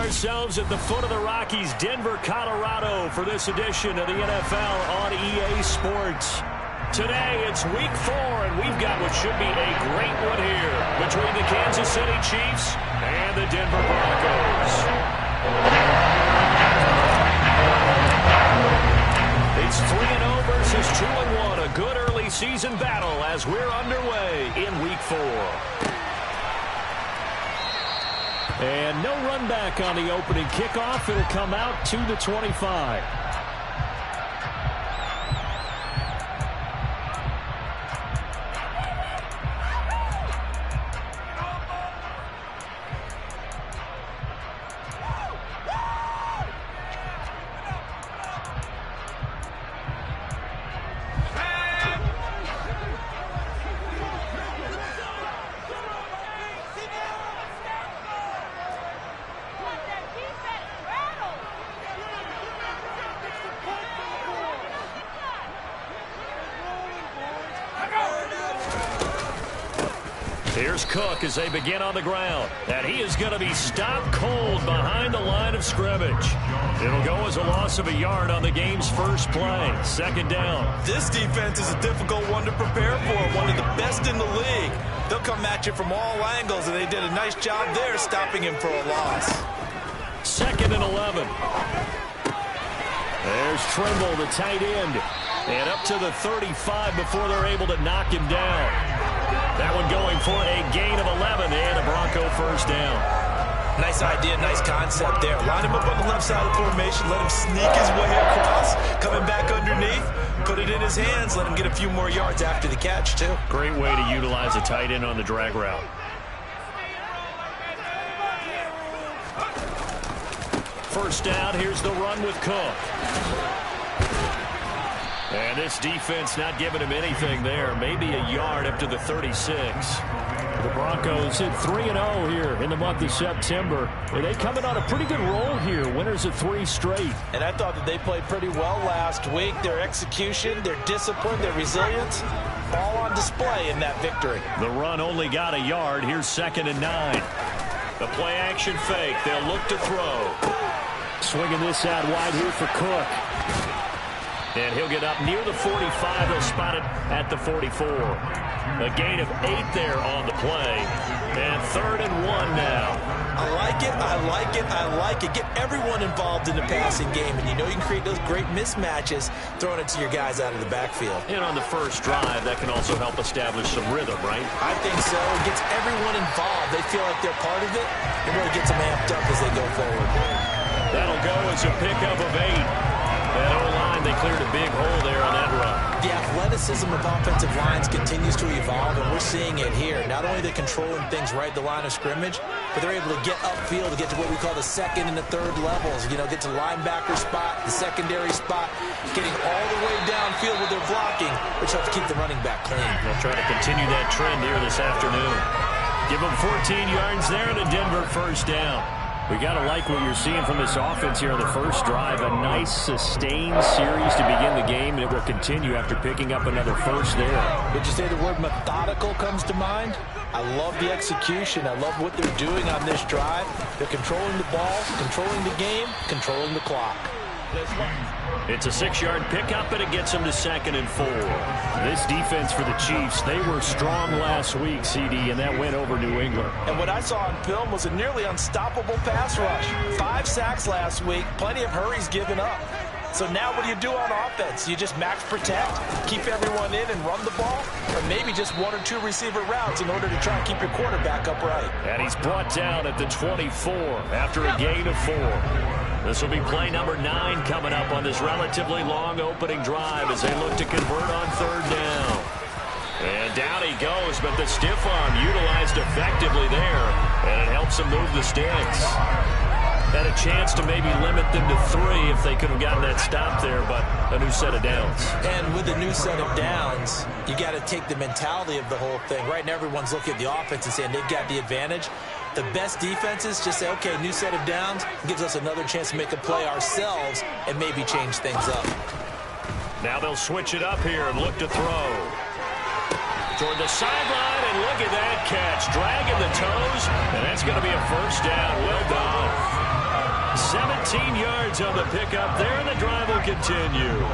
ourselves at the foot of the Rockies, Denver, Colorado, for this edition of the NFL on EA Sports. Today, it's Week 4, and we've got what should be a great one here between the Kansas City Chiefs and the Denver Broncos. It's 3-0 versus 2-1, a good early season battle as we're underway in Week 4. And no run back on the opening kickoff. It'll come out to the 25. Here's Cook as they begin on the ground. And he is going to be stopped cold behind the line of scrimmage. It'll go as a loss of a yard on the game's first play. Second down. This defense is a difficult one to prepare for. One of the best in the league. They'll come at you from all angles, and they did a nice job there stopping him for a loss. Second and 11. There's Trimble, the tight end. And up to the 35 before they're able to knock him down. That one going for a gain of 11 and a Bronco first down. Nice idea, nice concept there. Line him up on the left side of the formation, let him sneak his way across, coming back underneath, put it in his hands, let him get a few more yards after the catch, too. Great way to utilize a tight end on the drag route. First down, here's the run with Cook. And this defense not giving him anything there. Maybe a yard up to the 36. The Broncos hit 3-0 here in the month of September. And they come in on a pretty good roll here. Winners of 3 straight. And I thought that they played pretty well last week. Their execution, their discipline, their resilience, all on display in that victory. The run only got a yard. Here's 2nd and 9. The play action fake. They'll look to throw. Swinging this out wide here for Cook. And he'll get up near the 45. They'll spot it at the 44. A gain of 8 there on the play. And 3rd and 1 now. I like it, I like it, I like it. Get everyone involved in the passing game. And you know you can create those great mismatches throwing it to your guys out of the backfield. And on the first drive, that can also help establish some rhythm, right? I think so. It gets everyone involved. They feel like they're part of it. It really gets them amped up as they go forward. That'll go as a pickup of 8. That O-line, they cleared a big hole there on that run. The athleticism of offensive lines continues to evolve, and we're seeing it here. Not only are they controlling things right at the line of scrimmage, but they're able to get upfield to get to what we call the 2nd and the 3rd levels. You know, get to linebacker spot, the secondary spot, getting all the way downfield with their blocking, which helps keep the running back clean. They'll try to continue that trend here this afternoon. Give them 14 yards there and a Denver first down. We got to like what you're seeing from this offense here on the first drive. A nice, sustained series to begin the game, and it will continue after picking up another first there. Would you say the word methodical comes to mind? I love the execution. I love what they're doing on this drive. They're controlling the ball, controlling the game, controlling the clock. It's a 6-yard pickup, and it gets them to 2nd and 4. This defense for the Chiefs, they were strong last week, CD, and that went over New England. And what I saw on film was a nearly unstoppable pass rush. 5 sacks last week, plenty of hurries given up. So now what do you do on offense? You just max protect, keep everyone in and run the ball, or maybe just 1 or 2 receiver routes in order to try and keep your quarterback upright. And he's brought down at the 24 after a gain of 4. This will be play number 9 coming up on this relatively long opening drive as they look to convert on 3rd down. And down he goes, but the stiff arm utilized effectively there, and it helps him move the sticks. Had a chance to maybe limit them to 3 if they could have gotten that stop there, but a new set of downs. And with a new set of downs, you got to take the mentality of the whole thing. Right now, everyone's looking at the offense and saying they've got the advantage. The best defenses just say, okay, new set of downs, gives us another chance to make a play ourselves and maybe change things up. Now they'll switch it up here and look to throw. Toward the sideline, and look at that catch. Dragging the toes, and that's going to be a first down. Well done. 17 yards on the pickup there, and the drive will continue.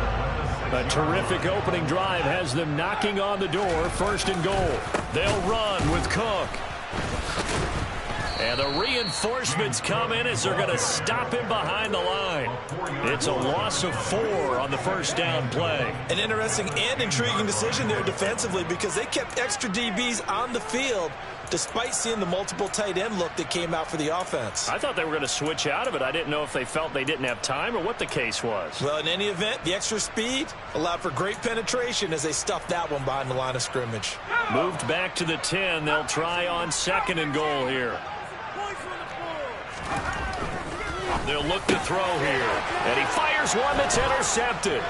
A terrific opening drive has them knocking on the door. 1st and goal. They'll run with Cook. And the reinforcements come in as they're going to stop him behind the line. It's a loss of 4 on the 1st down play. An interesting and intriguing decision there defensively because they kept extra DBs on the field despite seeing the multiple tight end look that came out for the offense. I thought they were going to switch out of it. I didn't know if they felt they didn't have time or what the case was. Well, in any event, the extra speed allowed for great penetration as they stuffed that one behind the line of scrimmage. Moved back to the 10. They'll try on 2nd and goal here. They'll look to throw here. And he fires one that's intercepted.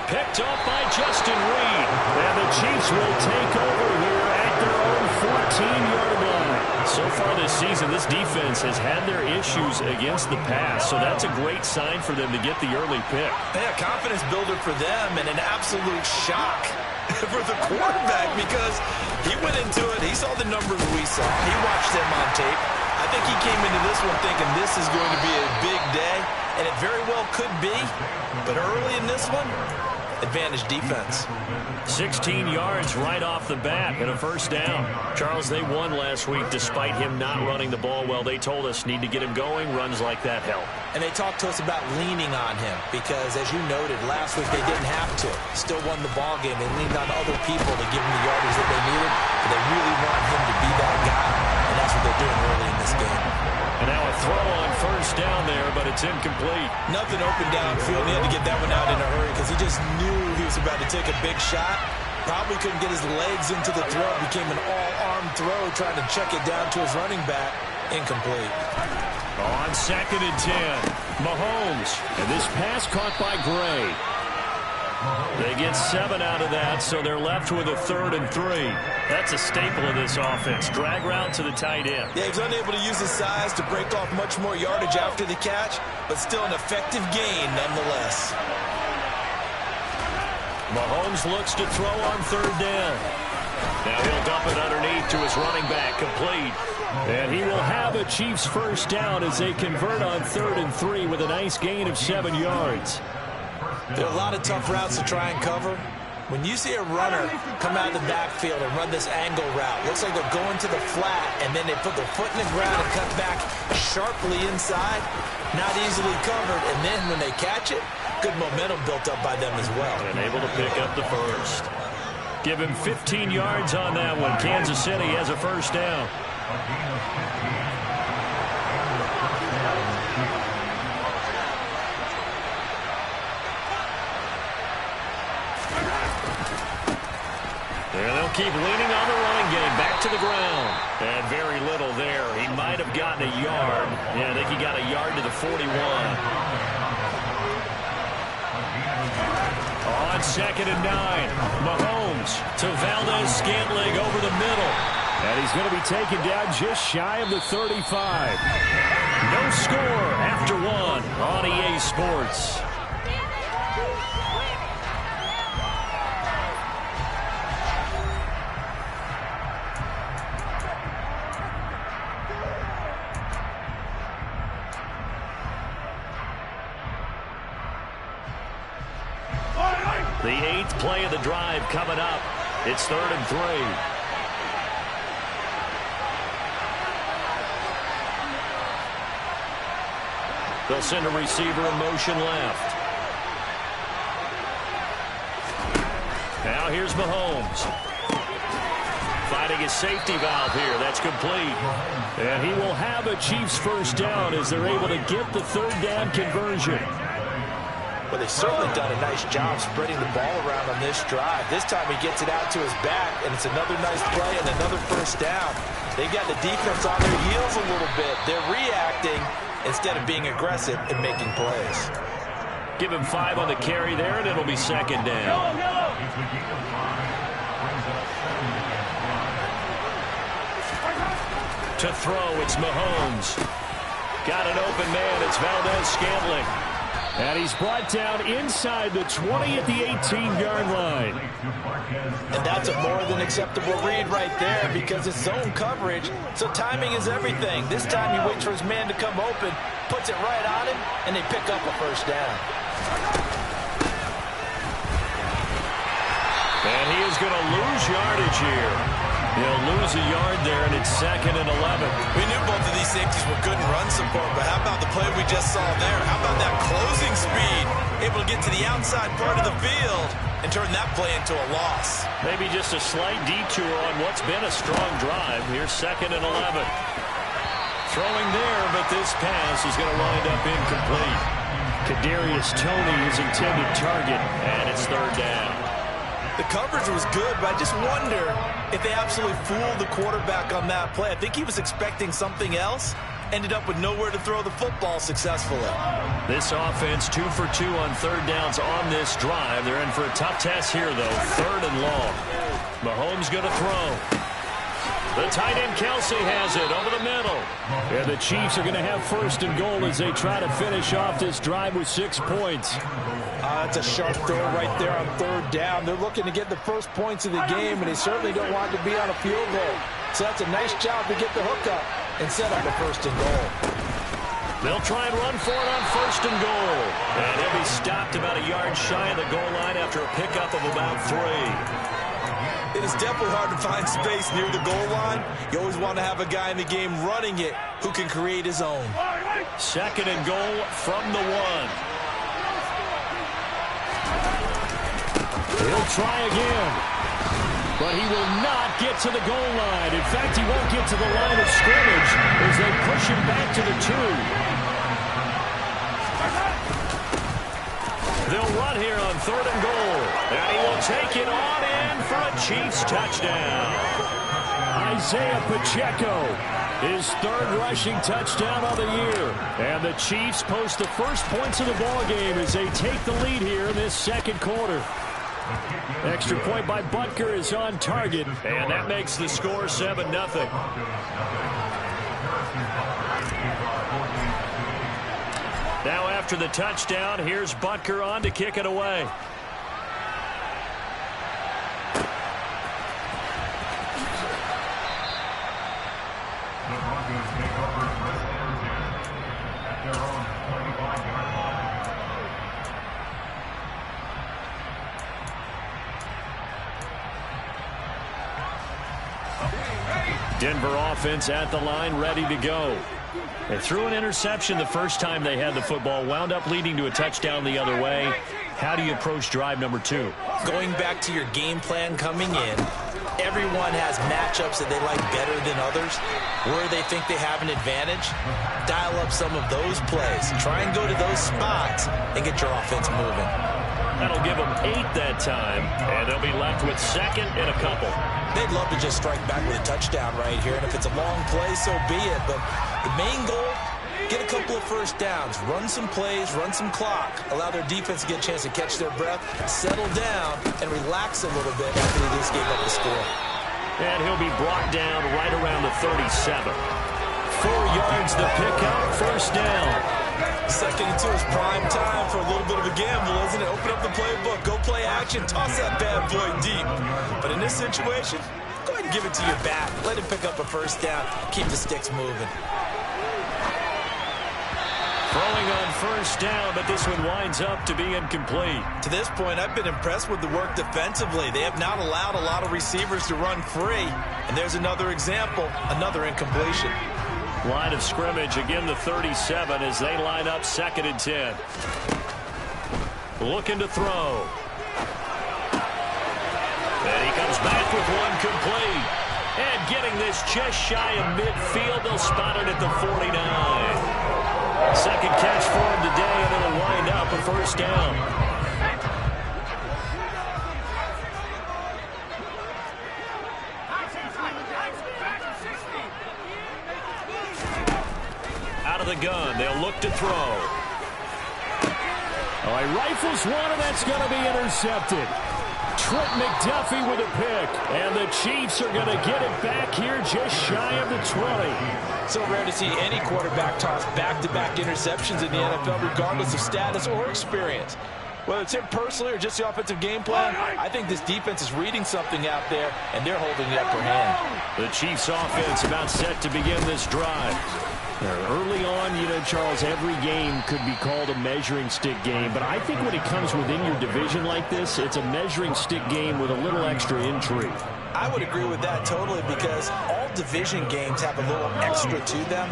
Picked up by Justin Reed. And the Chiefs will take over here at their own 14-yard line. So far this season, this defense has had their issues against the pass. So that's a great sign for them to get the early pick. Yeah, confidence builder for them and an absolute shock for the quarterback because he went into it. He saw the numbers we saw. He watched them on tape. I think he came into this one thinking this is going to be a big day, and it very well could be. But early in this one, advantage defense. 16 yards right off the bat and a 1st down. Charles, they won last week despite him not running the ball well. They told us need to get him going. Runs like that help. And they talked to us about leaning on him because, as you noted, last week they didn't have to. Still won the ball game. They leaned on other people to give him the yardage that they needed, but they really want him to be that guy, and that's what they're doing early in this game. And now a throw on 1st down there, but it's incomplete. Nothing open downfield. He had to get that one out in a hurry because he just knew he was about to take a big shot. Probably couldn't get his legs into the throw. Became an all-arm throw, trying to check it down to his running back. Incomplete. On 2nd and 10, Mahomes. And this pass caught by Gray. They get 7 out of that, so they're left with a 3rd and 3. That's a staple of this offense. Drag route to the tight end. Yeah, he was unable to use his size to break off much more yardage after the catch, but still an effective gain nonetheless. Mahomes looks to throw on 3rd down. Now he'll dump it underneath to his running back, complete. And he will have a Chiefs 1st down as they convert on 3rd and 3 with a nice gain of 7 yards. There are a lot of tough routes to try and cover. When you see a runner come out of the backfield and run this angle route, looks like they're going to the flat, and then they put their foot in the ground and cut back sharply inside. Not easily covered, and then when they catch it, good momentum built up by them as well. And able to pick up the 1st. Give him 15 yards on that one. Kansas City has a 1st down. And they'll keep leaning on the running game. Back to the ground. And very little there. He might have gotten a yard. Yeah, I think he got a yard to the 41. On 2nd and 9, Mahomes to Valdez-Scantling over the middle. And he's going to be taken down just shy of the 35. No score after 1 on EA Sports. The 8th play of the drive coming up. It's 3rd and 3. They'll send a receiver in motion left. Now here's Mahomes. Finding his safety valve here. That's complete. And he will have a Chiefs 1st down as they're able to get the 3rd down conversion. Well, they've certainly done a nice job spreading the ball around on this drive. This time he gets it out to his back, and it's another nice play and another 1st down. They've got the defense on their heels a little bit. They're reacting instead of being aggressive and making plays. Give him 5 on the carry there, and it'll be 2nd down. To throw, it's Mahomes. Got an open man. It's Valdez-Scantling. And he's brought down inside the 20 at the 18-yard line. And that's a more than acceptable read right there because it's zone coverage, so timing is everything. This time he waits for his man to come open, puts it right on him, and they pick up a first down. And he is going to lose yardage here. He'll lose a yard there, and it's 2nd and 11. We knew both of these safeties were good in run support, but how about the play we just saw there? How about that closing speed? Able to get to the outside part of the field and turn that play into a loss. Maybe just a slight detour on what's been a strong drive. Here's 2nd and 11. Throwing there, but this pass is going to wind up incomplete. Kadarius Toney is intended target, and it's 3rd down. The coverage was good, but I just wonder if they absolutely fooled the quarterback on that play. I think he was expecting something else. Ended up with nowhere to throw the football successfully. This offense 2 for 2 on 3rd downs on this drive. They're in for a tough test here, though. 3rd and long. Mahomes going to throw. The tight end Kelsey has it over the middle. And the Chiefs are going to have 1st and goal as they try to finish off this drive with 6 points. That's a sharp throw right there on 3rd down. They're looking to get the first points of the game, and they certainly don't want to be on a field goal. So that's a nice job to get the hook up and set up a 1st and goal. They'll try and run for it on 1st and goal. And he'll be stopped about a yard shy of the goal line after a pickup of about 3. It is definitely hard to find space near the goal line. You always want to have a guy in the game running it who can create his own. 2nd and goal from the 1. He'll try again, but he will not get to the goal line. In fact, he won't get to the line of scrimmage as they push him back to the 2. They'll run here on 3rd and goal, and he will take it on in for a Chiefs touchdown. Isaiah Pacheco, his 3rd rushing touchdown of the year. And the Chiefs post the first points of the ball game as they take the lead here in this 2nd quarter. Extra point by Butker is on target, and that makes the score 7-0. Now after the touchdown, here's Butker on to kick it away. The Broncos take over West Virginia at their own 25-yard line. Denver offense at the line, ready to go. They threw an interception the first time they had the football, wound up leading to a touchdown the other way. How do you approach drive number 2? Going back to your game plan coming in, everyone has matchups that they like better than others. Where they think they have an advantage, dial up some of those plays. Try and go to those spots and get your offense moving. That'll give them 8 that time, and they'll be left with 2nd and a couple. They'd love to just strike back with a touchdown right here, and if it's a long play, so be it. But the main goal, get a couple of first downs, run some plays, run some clock, allow their defense to get a chance to catch their breath, settle down, and relax a little bit after they just gave up the score. And he'll be brought down right around the 37. 4 yards the pickup, first down. 2nd and 2 is prime time for a little bit of a gamble, isn't it? Open up the playbook, go play action, toss that bad boy deep. But in this situation, go ahead and give it to your back. Let him pick up a first down, keep the sticks moving. Throwing on first down, but this one winds up to be incomplete. To this point, I've been impressed with the work defensively. They have not allowed a lot of receivers to run free. And there's another example, another incompletion. Line of scrimmage, again the 37 as they line up 2nd and 10. Looking to throw. And he comes back with one complete. And getting this just shy of midfield, they'll spot it at the 49. 2nd catch for him today, and it'll wind up a first down. Out of the gun, they'll look to throw. Oh, he rifles one, and that's going to be intercepted. Trent McDuffie with a pick. And the Chiefs are going to get it back here just shy of the 20. So rare to see any quarterback toss back-to-back interceptions in the NFL, regardless of status or experience. Whether it's him personally or just the offensive game plan, I think this defense is reading something out there, and they're holding the upper hand. The Chiefs offense about set to begin this drive. Early on, you know, Charles, every game could be called a measuring stick game. But I think when it comes within your division like this, it's a measuring stick game with a little extra intrigue. I would agree with that totally, because all division games have a little extra to them.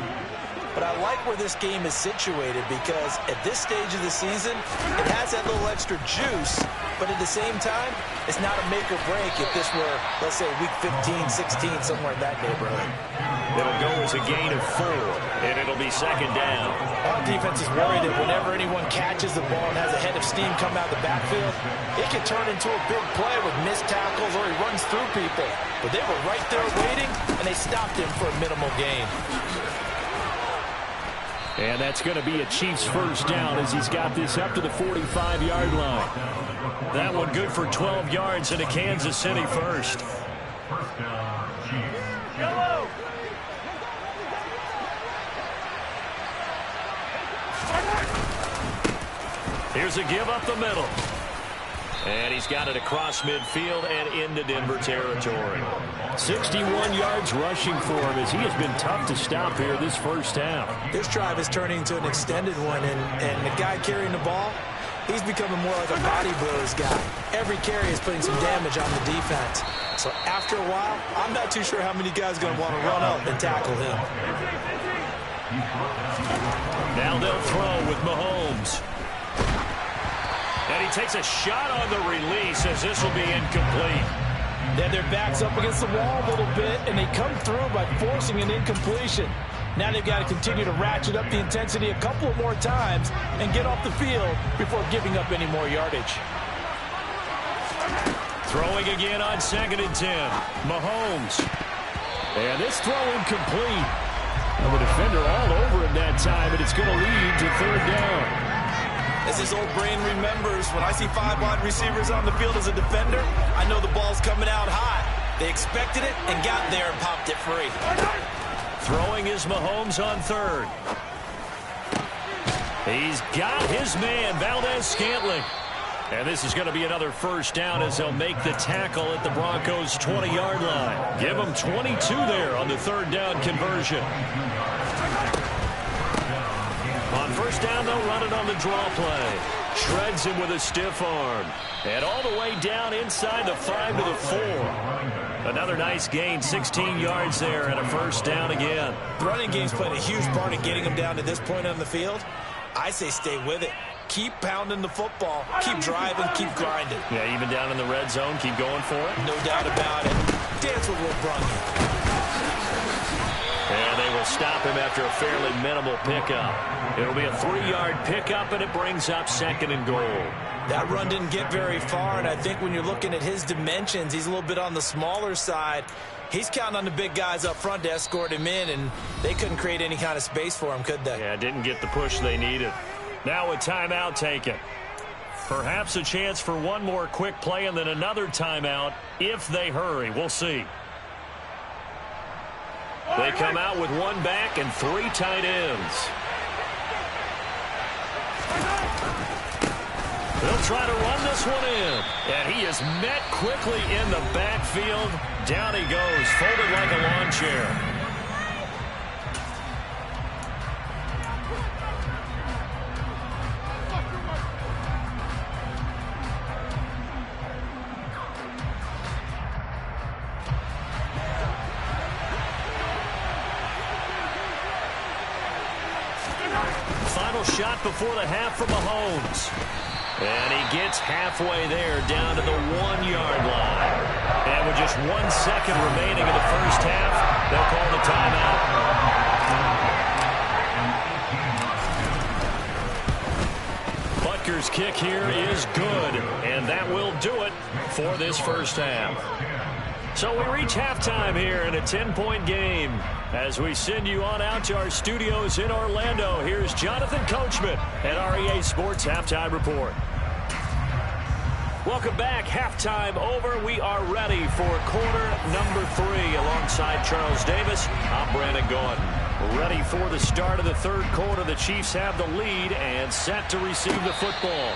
But I like where this game is situated, because at this stage of the season, it has that little extra juice, but at the same time, it's not a make or break if this were, let's say, week 15, 16, somewhere in that neighborhood. It'll go as a gain of 4, and it'll be second down. Our defense is worried that whenever anyone catches the ball and has a head of steam come out of the backfield, it can turn into a big play with missed tackles or he runs through people. But they were right there waiting, and they stopped him for a minimal gain. And that's going to be a Chiefs first down as he's got this up to the 45-yard line. That one good for 12 yards and a Kansas City first. First down, Chiefs. Yellow. Here's a give up the middle. And he's got it across midfield and into Denver territory. 61 yards rushing for him as he has been tough to stop here this first half. This drive is turning into an extended one, and the guy carrying the ball, he's becoming more like a body blows guy. Every carry is putting some damage on the defense. So after a while, I'm not too sure how many guys are going to want to run up and tackle him. Now they'll throw with Mahomes. And he takes a shot on the release as this will be incomplete. They have their backs up against the wall a little bit, and they come through by forcing an incompletion. Now they've got to continue to ratchet up the intensity a couple of more times and get off the field before giving up any more yardage. Throwing again on 2nd and 10. Mahomes. And this throw incomplete. And the defender all over him that time, and it's going to lead to 3rd down. As his old brain remembers, when I see 5 wide receivers on the field as a defender, I know the ball's coming out hot. They expected it and got there and popped it free. Throwing is Mahomes on 3rd. He's got his man, Valdez-Scantling. And this is going to be another first down as they'll make the tackle at the Broncos' 20-yard line. Give them 22 there on the 3rd down conversion. On first down, they'll run it on the draw play. Shreds him with a stiff arm. And all the way down inside the 5 to the 4. Another nice gain, 16 yards there, and a first down again. The running game's played a huge part in getting them down to this point on the field. I say stay with it. Keep pounding the football. Keep driving. Keep grinding. Yeah, even down in the red zone, keep going for it. No doubt about it. Dance with what brung you. And they will stop him after a fairly minimal pickup. It'll be a 3-yard pickup, and it brings up 2nd and goal. That run didn't get very far, and I think when you're looking at his dimensions, he's a little bit on the smaller side. He's counting on the big guys up front to escort him in, and they couldn't create any kind of space for him, could they? Yeah, didn't get the push they needed. Now a timeout taken. Perhaps a chance for one more quick play and then another timeout if they hurry. We'll see. They come out with 1 back and 3 tight ends. They'll try to run this one in. And he is met quickly in the backfield. Down he goes, folded like a lawn chair. Final shot before the half from Mahomes. And he gets halfway there down to the 1-yard line. And with just 1 second remaining in the first half, they'll call the timeout. Butker's kick here is good. And that will do it for this first half. So we reach halftime here in a 10-point game. As we send you on out to our studios in Orlando, here's Jonathan Coachman at REA Sports Halftime Report. Welcome back. Halftime over. We are ready for quarter number 3. Alongside Charles Davis, I'm Brandon Gordon. Ready for the start of the third quarter. The Chiefs have the lead and set to receive the football.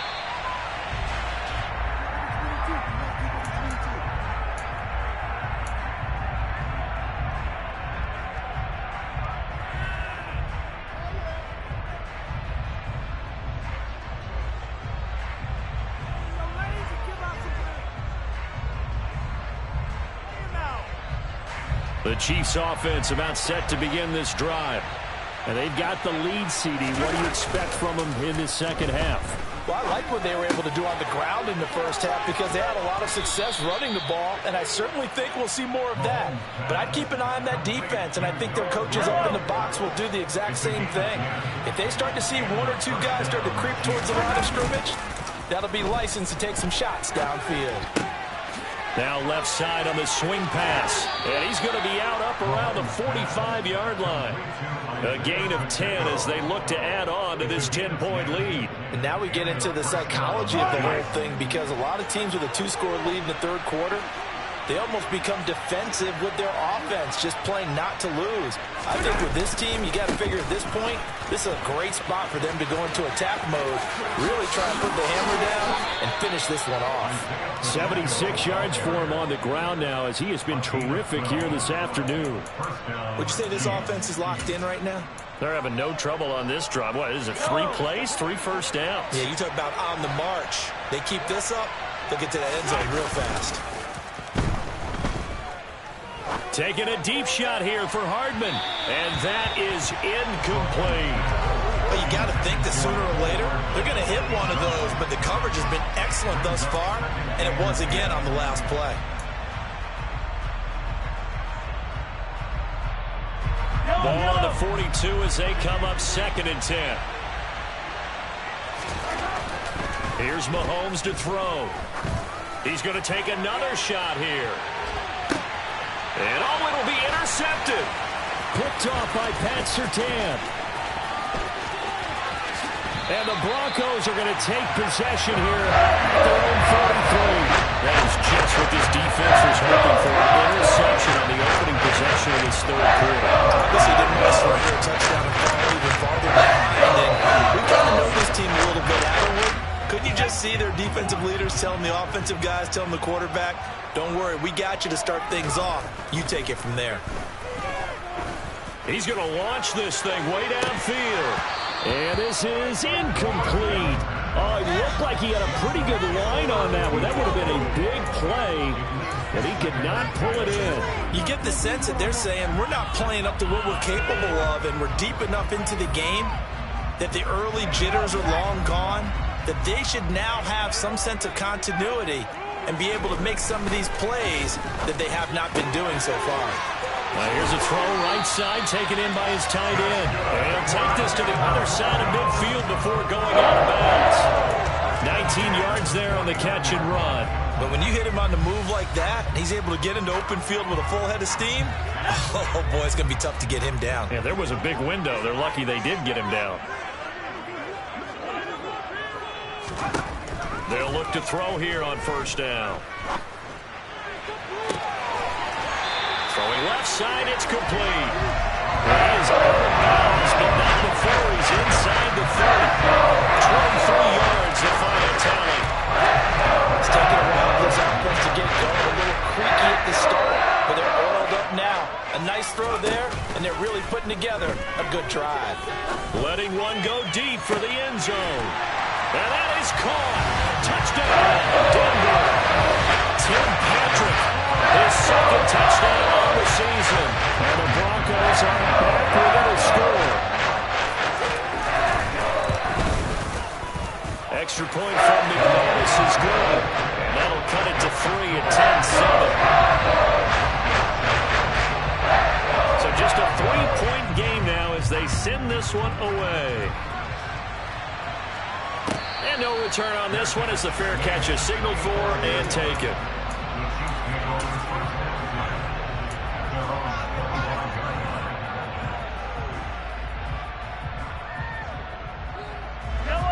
The Chiefs offense about set to begin this drive. And they've got the lead, CD. What do you expect from them in this second half? Well, I like what they were able to do on the ground in the first half because they had a lot of success running the ball, and I certainly think we'll see more of that. But I'd keep an eye on that defense, and I think their coaches up in the box will do the exact same thing. If they start to see 1 or 2 guys start to creep towards the line of scrimmage, that'll be licensed to take some shots downfield. Now left side on the swing pass. And he's going to be out up around the 45-yard line. A gain of 10 as they look to add on to this 10-point lead. And now we get into the psychology of the whole thing because a lot of teams with a 2-score lead in the third quarter, they almost become defensive with their offense, just playing not to lose. I think with this team, you got to figure at this point, this is a great spot for them to go into attack mode, really try and put the hammer down and finish this one off. 76 yards for him on the ground now as he has been terrific here this afternoon. Would you say this offense is locked in right now? They're having no trouble on this drive. What is it, 3 plays, 3 first downs? Yeah, you talk about on the march. They keep this up, they'll get to that end zone real fast. Taking a deep shot here for Hardman, and that is incomplete. But you got to think that sooner or later, they're going to hit one of those, but the coverage has been excellent thus far, and it was again on the last play. Ball on the 42 as they come up 2nd and 10. Here's Mahomes to throw. He's going to take another shot here. And oh, it'll be intercepted. Picked off by Pat Surtain. And the Broncos are going to take possession here at their own 43. That is just what this defense was hoping for. An interception on the opening possession of this third quarter. Obviously didn't want to surrender a touchdown and fall even farther behind. And we kind of know this team a little bit, haven't we? Couldn't you just see their defensive leaders telling the offensive guys, telling the quarterback, don't worry, we got you to start things off. You take it from there. He's going to launch this thing way downfield. And this is incomplete. Oh, it looked like he had a pretty good line on that one. That would have been a big play, but he could not pull it in. You get the sense that they're saying we're not playing up to what we're capable of, and we're deep enough into the game that the early jitters are long gone, that they should now have some sense of continuity and be able to make some of these plays that they have not been doing so far. Now here's a throw right side taken in by his tight end. And he'll take this to the other side of midfield before going out of bounds. 19 yards there on the catch and run. But when you hit him on the move like that, and he's able to get into open field with a full head of steam, oh boy, it's going to be tough to get him down. Yeah, there was a big window. They're lucky they did get him down. They'll look to throw here on first down. Throwing left side, it's complete. He is out of bounds, but not before he's inside the 30. 23 yards, the final tally. It's taking a while for this offense to get going. A little creaky at the start, but they're oiled up now. A nice throw there, and they're really putting together a good drive. Letting one go deep for the end zone. And that is caught. Touchdown, Denver. Tim Patrick, his second touchdown on the season. And the Broncos are back within a score. Extra point from McManus is good. And that'll cut it to 3 at 10-7. So just a 3-point game now as they send this one away. And no return on this one as the fair catch is signaled for and taken.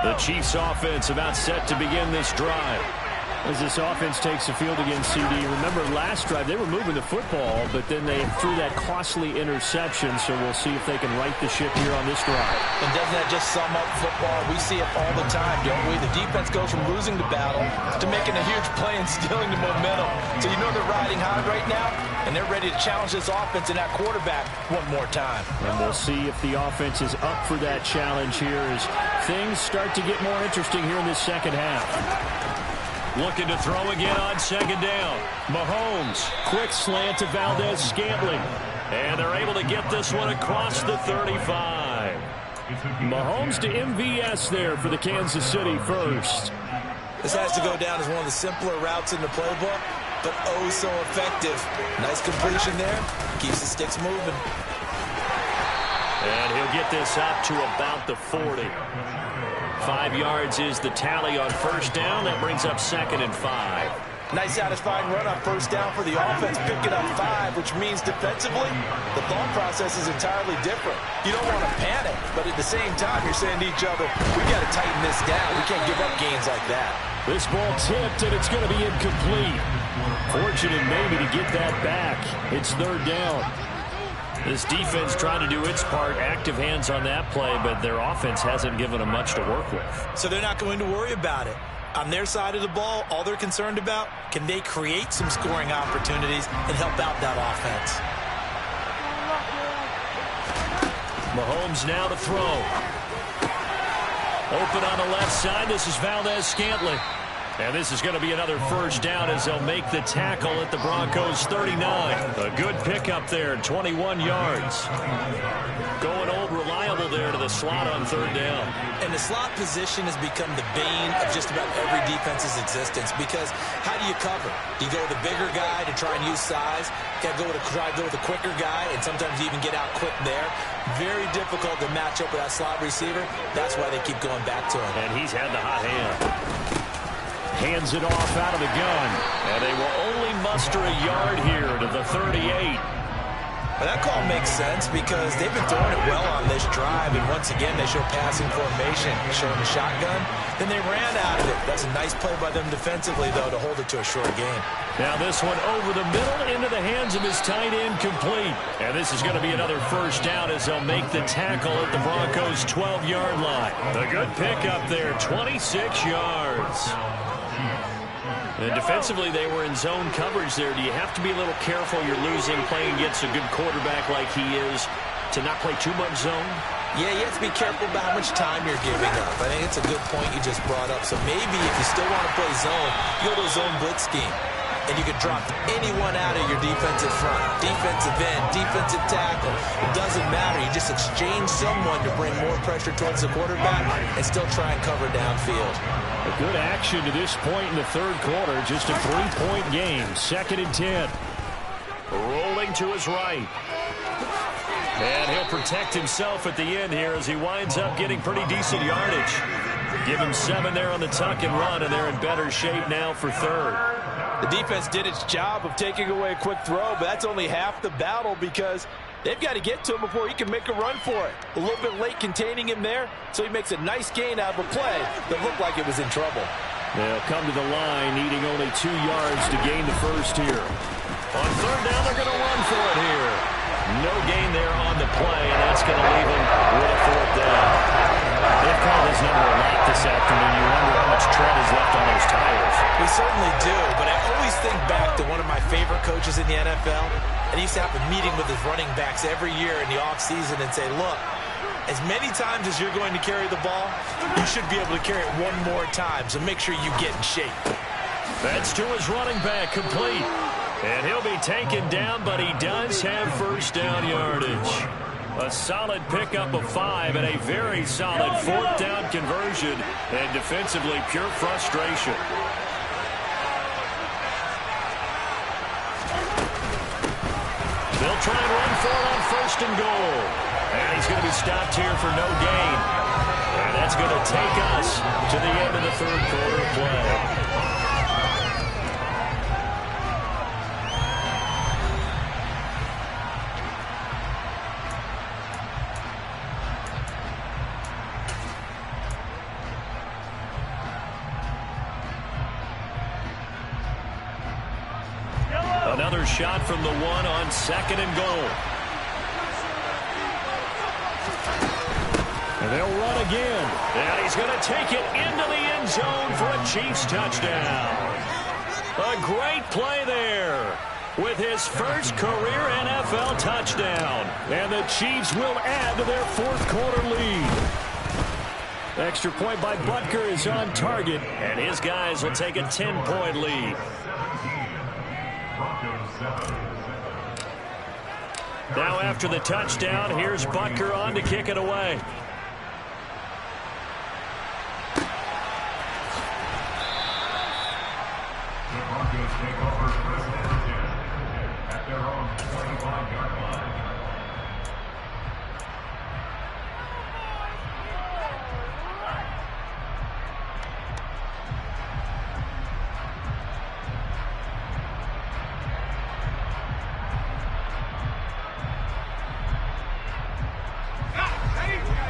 The Chiefs offense about set to begin this drive. As this offense takes the field against CD, remember last drive they were moving the football, but then they threw that costly interception, so we'll see if they can right the ship here on this drive. And doesn't that just sum up football? We see it all the time, don't we? The defense goes from losing the battle to making a huge play and stealing the momentum. So you know they're riding high right now, and they're ready to challenge this offense and that quarterback one more time. And we'll see if the offense is up for that challenge here as things start to get more interesting here in this second half. Looking to throw again on second down. Mahomes, quick slant to Valdez-Scantling. And they're able to get this one across the 35. Mahomes to MVS there for the Kansas City first. This has to go down as one of the simpler routes in the playbook, but oh so effective. Nice completion there. Keeps the sticks moving. And he'll get this up to about the 40. 5 yards is the tally on first down. That brings up 2nd and 5. Nice satisfying run on first down for the offense, picking up 5, which means defensively, the thought process is entirely different. You don't want to panic, but at the same time, you're saying to each other, we got to tighten this down. We can't give up gains like that. This ball tipped, and it's going to be incomplete. Fortunate maybe to get that back. It's 3rd down. This defense trying to do its part, active hands on that play, but their offense hasn't given them much to work with. So they're not going to worry about it. On their side of the ball, all they're concerned about, can they create some scoring opportunities and help out that offense? Mahomes now to throw. Open on the left side. This is Valdez-Scantling. And this is going to be another first down as they'll make the tackle at the Broncos 39. A good pickup there, 21 yards. Going old reliable there to the slot on 3rd down. And the slot position has become the bane of just about every defense's existence because how do you cover? Do you go with a bigger guy to try and use size? You got to try to go with a quicker guy, and sometimes you even get out quick there. Very difficult to match up with that slot receiver. That's why they keep going back to him. And he's had the hot hand. Hands it off out of the gun. And they will only muster a yard here to the 38. Well, that call makes sense because they've been throwing it well on this drive, and once again they show passing formation, showing the shotgun. Then they ran out of it. That's a nice play by them defensively, though, to hold it to a short game. Now this one over the middle into the hands of his tight end, complete. And this is going to be another first down as they'll make the tackle at the Broncos' 12-yard line. A good pickup there, 26 yards. And defensively, they were in zone coverage there. Do you have to be a little careful? You're losing, playing against a good quarterback like he is, to not play too much zone? Yeah, you have to be careful about how much time you're giving up. I think it's a good point you just brought up. So maybe if you still want to play zone, you go to a zone blitz scheme. And you can drop anyone out of your defensive front. Defensive end, defensive tackle. It doesn't matter. You just exchange someone to bring more pressure towards the quarterback and still try and cover downfield. A good action to this point in the 3rd quarter. Just a 3-point game. 2nd and 10. Rolling to his right. And he'll protect himself at the end here as he winds up getting pretty decent yardage. Give him 7 there on the tuck and run, and they're in better shape now for 3rd. The defense did its job of taking away a quick throw, but that's only half the battle because they've got to get to him before he can make a run for it. A little bit late containing him there, so he makes a nice gain out of a play that looked like it was in trouble. They'll come to the line, needing only 2 yards to gain the first here. On 3rd down, they're going to run for it here. No gain there on the play, and that's going to leave him with a 4th down. They've called his number a lot this afternoon. You wonder how much tread is left on those tires. We certainly do, but I always think back to one of my favorite coaches in the NFL, and he used to have a meeting with his running backs every year in the offseason and say, look, as many times as you're going to carry the ball, you should be able to carry it one more time, so make sure you get in shape. That's to his running back, complete. And he'll be taken down, but he does have first down yardage. A solid pickup of 5 and a very solid 4th down conversion. And defensively, pure frustration. They'll try and run for it on 1st and goal. And he's going to be stopped here for no gain. And that's going to take us to the end of the 3rd quarter play. another shot from the one on 2nd and goal. And they'll run again. And he's going to take it into the end zone for a Chiefs touchdown. A great play there with his first career NFL touchdown. And the Chiefs will add to their 4th quarter lead. Extra point by Butker is on target, and his guys will take a 10-point lead. Now after the touchdown, here's Butker on to kick it away. The Broncos take over first and 10 at their own 25-yard line.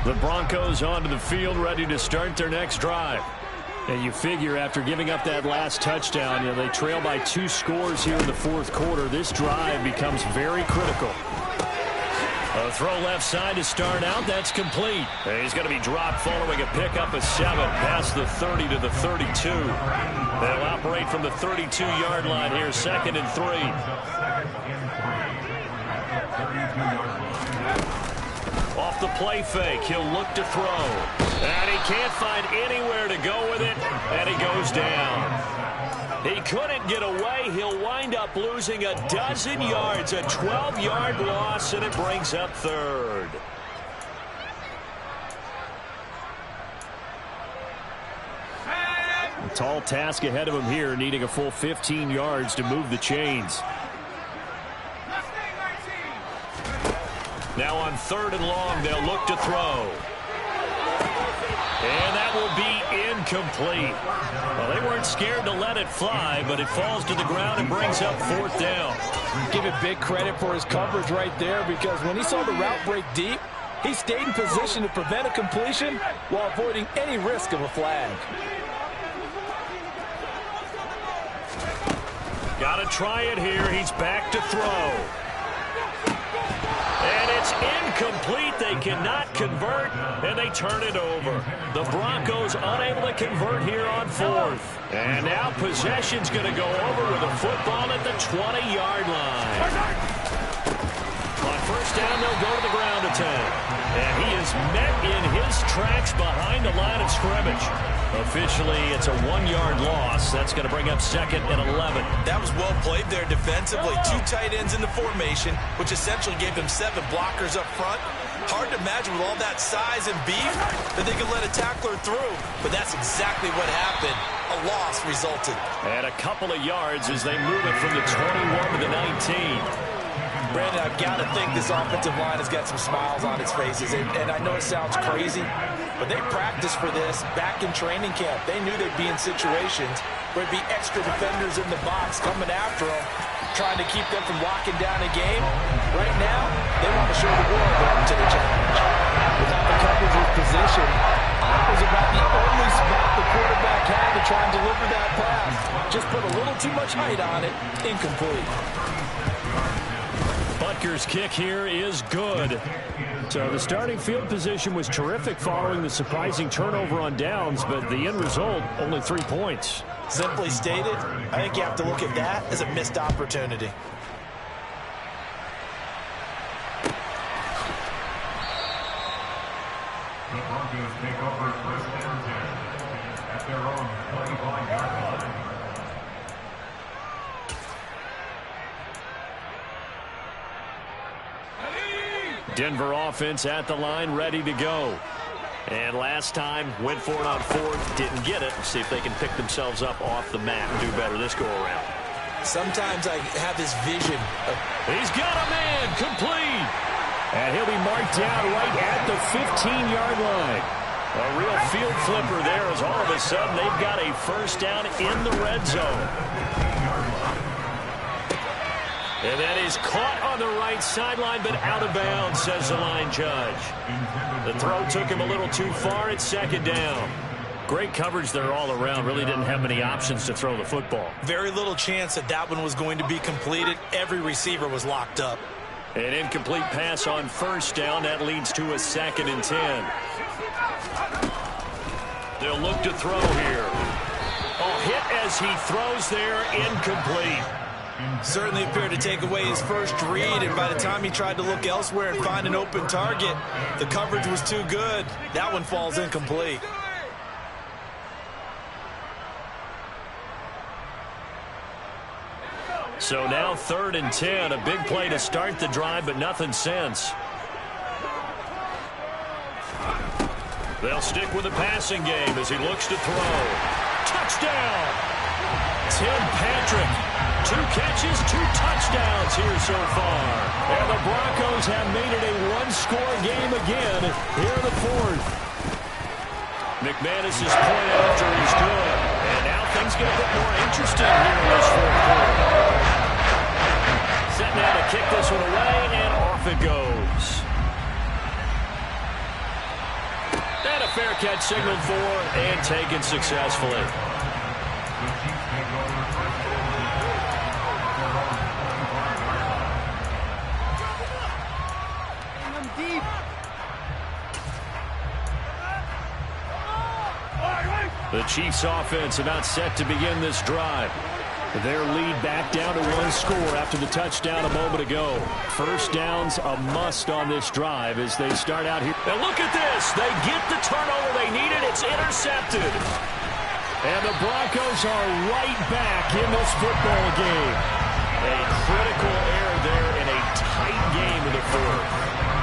The Broncos onto the field, ready to start their next drive. And you figure after giving up that last touchdown, they trail by 2 scores here in the 4th quarter. This drive becomes very critical. A throw left side to start out. That's complete. And he's going to be dropped following a pickup of 7 past the 30 to the 32. They'll operate from the 32-yard line here, 2nd and 3. Off the play fake, he'll look to throw. And he can't find anywhere to go with it, and he goes down. He couldn't get away. He'll wind up losing a dozen yards, a 12-yard loss, and it brings up 3rd. A tall task ahead of him here, needing a full 15 yards to move the chains. Now on 3rd and long, they'll look to throw. And that will be incomplete. Well, they weren't scared to let it fly, but it falls to the ground and brings up 4th down. Give it big credit for his coverage right there, because when he saw the route break deep, he stayed in position to prevent a completion while avoiding any risk of a flag. Got to try it here. He's back to throw. And it's incomplete. They cannot convert, and they turn it over. The Broncos unable to convert here on 4th. And now possession's going to go over with a football at the 20-yard line. On 1st down, they'll go to the ground attack. And he is met in his tracks behind the line of scrimmage. Officially, it's a 1-yard loss. That's going to bring up 2nd and 11. That was well played there defensively. 2 tight ends in the formation, which essentially gave them 7 blockers up front. Hard to imagine with all that size and beef that they could let a tackler through. But that's exactly what happened. A loss resulted. And a couple of yards as they move it from the 21 to the 19. Brandon, I've got to think this offensive line has got some smiles on its faces. And I know it sounds crazy, but they practiced for this back in training camp. They knew they'd be in situations where there'd be extra defenders in the box coming after them, trying to keep them from locking down a game. Right now, they want to show the world they're up to the challenge. Without the coverage of position, that was about the only spot the quarterback had to try and deliver that pass. Just put a little too much height on it. Incomplete. Butker's kick here is good. So the starting field position was terrific following the surprising turnover on downs, but the end result, only 3 points. Simply stated, I think you have to look at that as a missed opportunity. The Broncos take over 1st and 10 at their own 25-yard line. Denver offense at the line, ready to go. And last time, went for it on 4th, didn't get it. See if they can pick themselves up off the mat and do better this go-around. Sometimes I have this vision of... He's got a man, complete. And he'll be marked down right at the 15-yard line. A real field flipper there as all of a sudden they've got a 1st down in the red zone. And that is caught on the right sideline, but out of bounds, says the line judge. The throw took him a little too far. It's 2nd down. Great coverage there all around. Really didn't have many options to throw the football. Very little chance that that one was going to be completed. Every receiver was locked up. An incomplete pass on first down. That leads to a 2nd and 10. They'll look to throw here. Hit as he throws there, incomplete. Certainly appeared to take away his first read, and by the time he tried to look elsewhere and find an open target, the coverage was too good. That one falls incomplete. So now 3rd and 10, a big play to start the drive, but nothing since. They'll stick with the passing game as he looks to throw. Touchdown! Tim Patrick, 2 catches, 2 touchdowns here so far. And the Broncos have made it a one-score game again here in the 4th. McManus's point after is good. And now things get a bit more interesting here in this 4th quarter. Setting out to kick this one away, and off it goes. And a fair catch signaled for and taken successfully. The Chiefs offense about set to begin this drive. Their lead back down to 1 score after the touchdown a moment ago. First down's a must on this drive as they start out here. Now look at this. They get the turnover they needed. It's intercepted. And the Broncos are right back in this football game. A critical error there in a tight game in the 4th.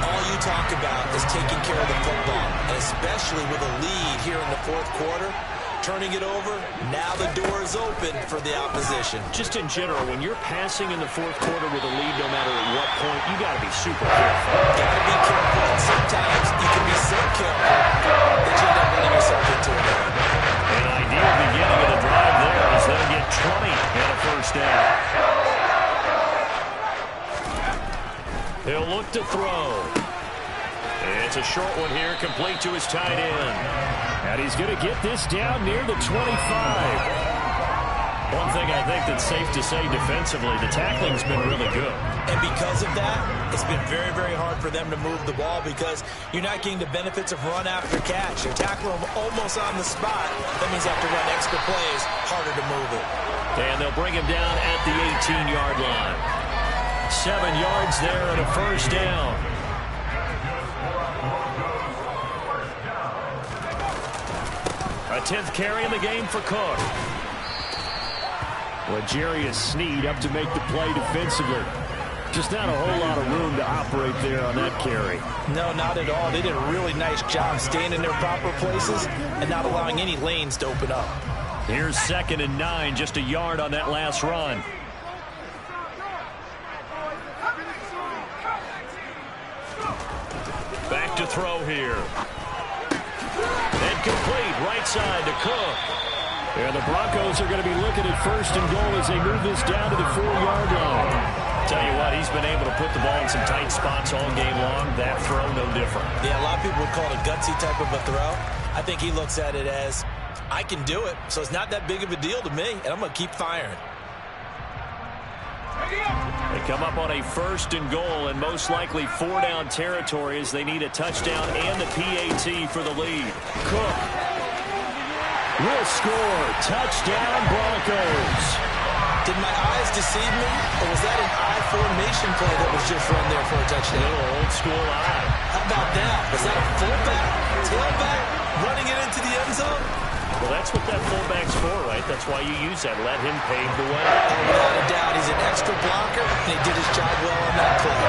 All you talk about is taking care of the football, and especially with a lead here in the 4th quarter. Turning it over, now the door is open for the opposition. Just in general, when you're passing in the 4th quarter with a lead, no matter at what point, you got to be super careful. Got to be careful, and sometimes you can be so careful that you end up running yourself into it. An ideal beginning of the drive there as they'll get 20 and a first down. He'll look to throw. It's a short one here, complete to his tight end. And he's going to get this down near the 25. One thing I think that's safe to say defensively, the tackling's been really good. And because of that, it's been very, very hard for them to move the ball because you're not getting the benefits of run after catch. You're tackling them almost on the spot. That means you have to run extra plays, harder to move it. And they'll bring him down at the 18-yard line. 7 yards there and a first down. A 10th carry in the game for Cook. L'Jarius Sneed up to make the play defensively. Just not a whole lot of room to operate there on that carry. No, not at all. They did a really nice job staying in their proper places and not allowing any lanes to open up. Here's 2nd and 9, just a yard on that last run. Back to throw here. Incomplete, right side to Cook. And the Broncos are going to be looking at 1st and goal as they move this down to the 4-yard line. Tell you what, he's been able to put the ball in some tight spots all game long. That throw, no different. Yeah, a lot of people would call it a gutsy type of a throw. I think he looks at it as, I can do it, so it's not that big of a deal to me, and I'm going to keep firing. They come up on a 1st and goal and most likely 4-down territory as they need a touchdown and the PAT for the lead. Cook will score. Touchdown, Broncos. Did my eyes deceive me, or was that an I formation play that was just run there for a touchdown? A little old school eye. How about that? Was that a fullback, tailback, running it into the end zone? Well, that's what that fullback's for, right? That's why you use that. Let him pave the way. Without a doubt, he's an extra blocker, and he did his job well on that play.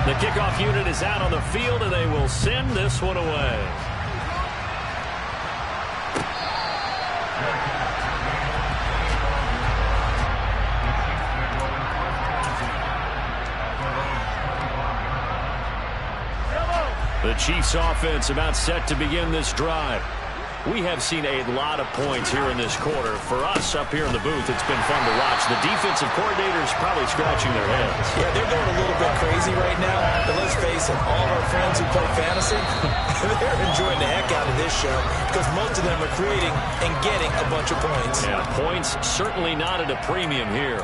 The kickoff unit is out on the field, and they will send this one away. The Chiefs offense about set to begin this drive. We have seen a lot of points here in this quarter. For us up here in the booth, it's been fun to watch. The defensive coordinators probably scratching their heads. Yeah, they're going a little bit crazy right now. But let's face it, all of our friends who play fantasy, they're enjoying the heck out of this show because most of them are creating and getting a bunch of points. Yeah, points certainly not at a premium here.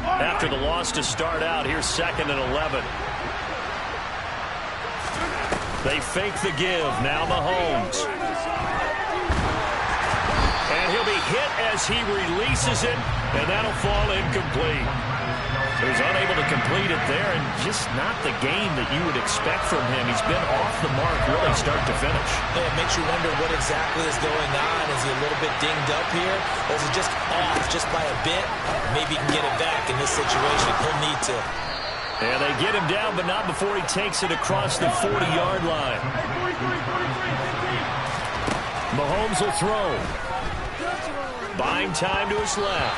After the loss to start out, here's 2nd and 11. They fake the give. Now Mahomes. And he'll be hit as he releases it, and that'll fall incomplete. He was unable to complete it there, and just not the game that you would expect from him. He's been off the mark really start to finish. Yeah, it makes you wonder what exactly is going on. Is he a little bit dinged up here? Or is he just off just by a bit? Maybe he can get it back in this situation. He'll need to. And they get him down, but not before he takes it across the 40-yard line. Mahomes will throw. Buying time to his left.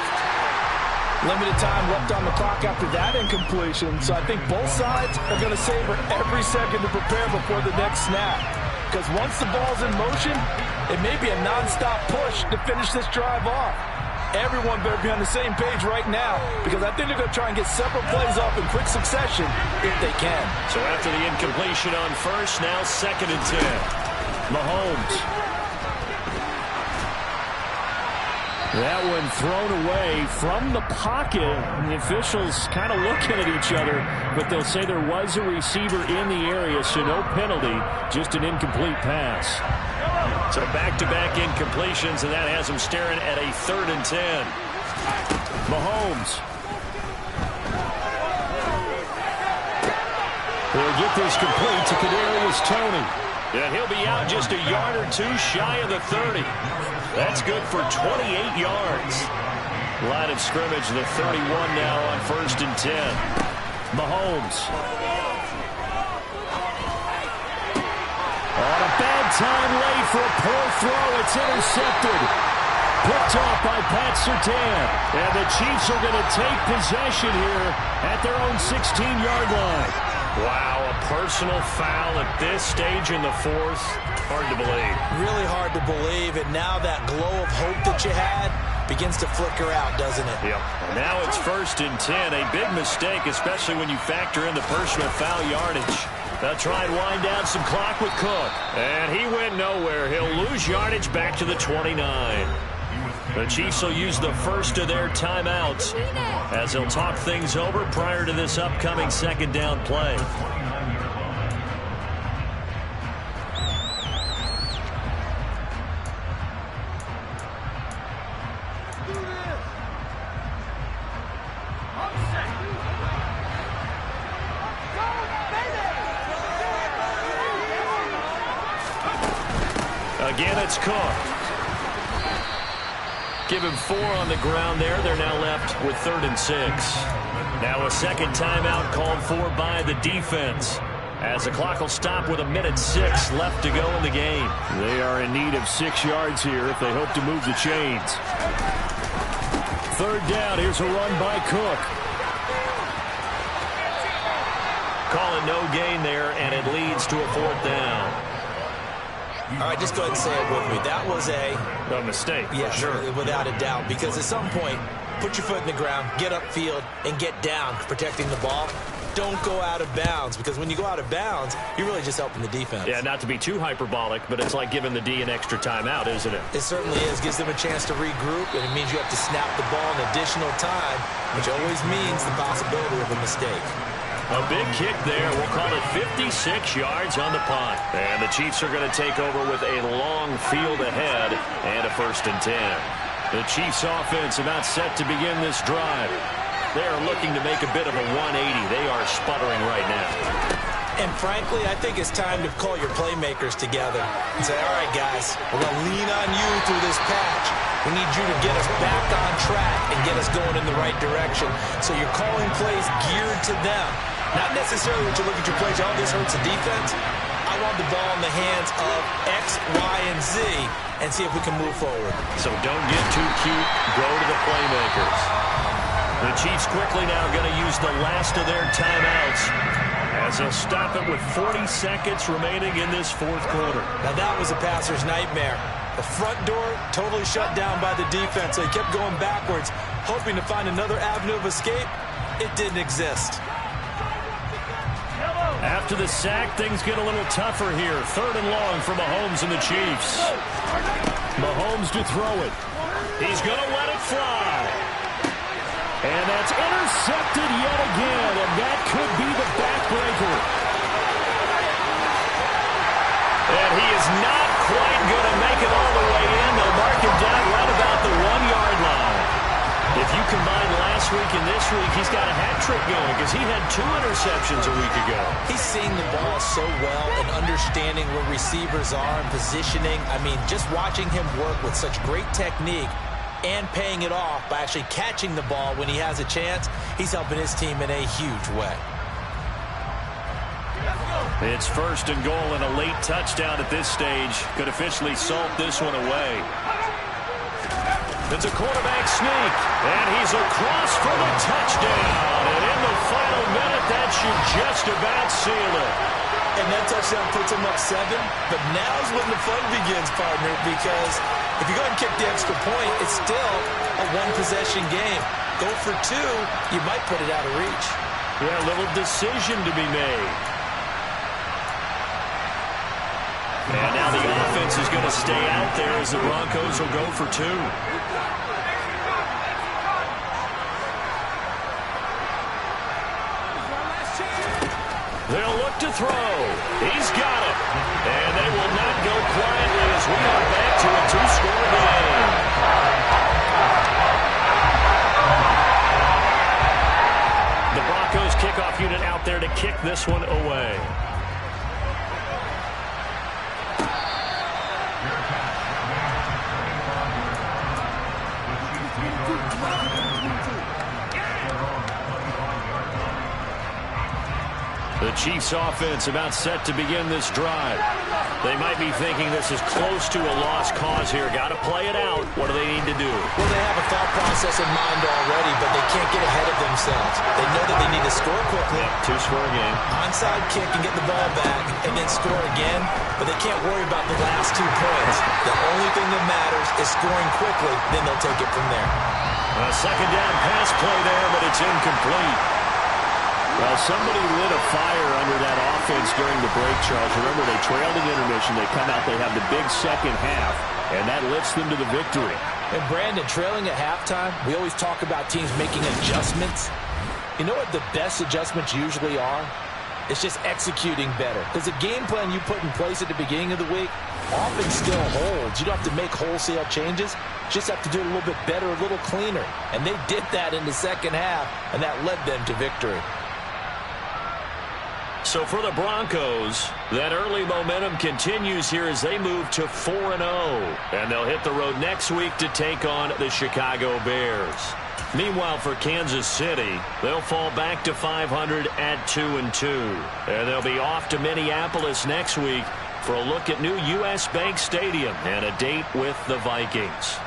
Limited time left on the clock after that incompletion, so I think both sides are going to savor every second to prepare before the next snap. Because once the ball's in motion, it may be a nonstop push to finish this drive off. Everyone better be on the same page right now because I think they're going to try and get several plays off in quick succession if they can. So after the incompletion on first, now 2nd and 10. Mahomes. That one thrown away from the pocket. The officials kind of looking at each other, but they'll say there was a receiver in the area, so no penalty, just an incomplete pass. So back-to-back incompletions, and that has him staring at a 3rd and 10. Mahomes. He'll get this complete to Kadarius Toney. And he'll be out just a yard or two shy of the 30. That's good for 28 yards. Line of scrimmage, the 31 now on 1st and 10. Mahomes. On a bad time late for a poor throw. It's intercepted. Picked off by Pat Surtain. And the Chiefs are going to take possession here at their own 16-yard line. Wow, a personal foul at this stage in the 4th. Hard to believe. Really hard to believe. And now that glow of hope that you had begins to flicker out, doesn't it? Yep. Now it's 1st and 10. A big mistake, especially when you factor in the personal foul yardage. They'll try and wind down some clock with Cook. And he went nowhere. He'll lose yardage back to the 29. The Chiefs will use the first of their timeouts as they'll talk things over prior to this upcoming 2nd down play. Again, it's Cook. Give him 4 on the ground there. They're now left with 3rd and 6. Now a second timeout called for by the defense, as the clock will stop with 1:06 left to go in the game. They are in need of 6 yards here if they hope to move the chains. 3rd down. Here's a run by Cook. Call it no gain there, and it leads to a 4th down. All right, just go ahead and say it with me. That was a mistake, yeah, for sure. Without a doubt, because at some point, put your foot in the ground, get upfield, and get down protecting the ball. Don't go out of bounds, because when you go out of bounds, you're really just helping the defense. Yeah, not to be too hyperbolic, but it's like giving the D an extra timeout, isn't it? It certainly is. Gives them a chance to regroup, and it means you have to snap the ball an additional time, which always means the possibility of a mistake. A big kick there. We'll call it 56 yards on the punt. And the Chiefs are going to take over with a long field ahead and a 1st and 10. The Chiefs offense about set to begin this drive. They are looking to make a bit of a 180. They are sputtering right now. And frankly, I think it's time to call your playmakers together and say, all right, guys, we're going to lean on you through this patch. We need you to get us back on track and get us going in the right direction. So you're calling plays geared to them. Not necessarily that you look at your plays, oh, this hurts the defense. I want the ball in the hands of X, Y, and Z and see if we can move forward. So don't get too cute. Go to the playmakers. The Chiefs quickly now going to use the last of their timeouts as they'll stop it with 40 seconds remaining in this fourth quarter. Now that was a passer's nightmare. The front door totally shut down by the defense, so he kept going backwards, hoping to find another avenue of escape. It didn't exist. After the sack, things get a little tougher here. 3rd and long for Mahomes and the Chiefs. Mahomes to throw it. He's going to let it fly. And that's intercepted yet again, and that could be the backbreaker. And he is not quite going to make it all the way in. They'll mark him down right about the 1-yard line. If you combine last week and this week, he's got a hat trick going because he had 2 interceptions a week ago. He's seeing the ball so well and understanding where receivers are and positioning. I mean, just watching him work with such great technique and paying it off by actually catching the ball when he has a chance, he's helping his team in a huge way. It's 1st and goal, and a late touchdown at this stage could officially salt this one away. It's a quarterback sneak, and he's across for the touchdown. And in the final minute, that should just about seal it. And that touchdown puts him up 7, but now's when the fun begins, partner, because if you go and kick the extra point, it's still a 1-possession game. Go for 2, you might put it out of reach. Yeah, a little decision to be made. And now the offense is going to stay out there as the Broncos will go for 2. They'll look to throw. He's got it. And they will not go quietly as we are back to a 2-score game. The Broncos kickoff unit out there to kick this one away. The Chiefs offense about set to begin this drive. They might be thinking this is close to a lost cause here. Got to play it out. What do they need to do? Well, they have a thought process in mind already, but they can't get ahead of themselves. They know that they need to score quickly. 2-score game. Onside kick and get the ball back and then score again, but they can't worry about the last 2 points. The only thing that matters is scoring quickly, then they'll take it from there. A 2nd down pass play there, but it's incomplete. Well, somebody lit a fire under that offense during the break, Charles. Remember, they trailed in intermission. They come out, they have the big second half, and that lifts them to the victory. And, Brandon, trailing at halftime, we always talk about teams making adjustments. You know what the best adjustments usually are? It's just executing better. Because the game plan you put in place at the beginning of the week often still holds. You don't have to make wholesale changes. You just have to do it a little bit better, a little cleaner. And they did that in the second half, and that led them to victory. So for the Broncos, that early momentum continues here as they move to 4-0. And they'll hit the road next week to take on the Chicago Bears. Meanwhile, for Kansas City, they'll fall back to 500 at 2-2. And they'll be off to Minneapolis next week for a look at new U.S. Bank Stadium and a date with the Vikings.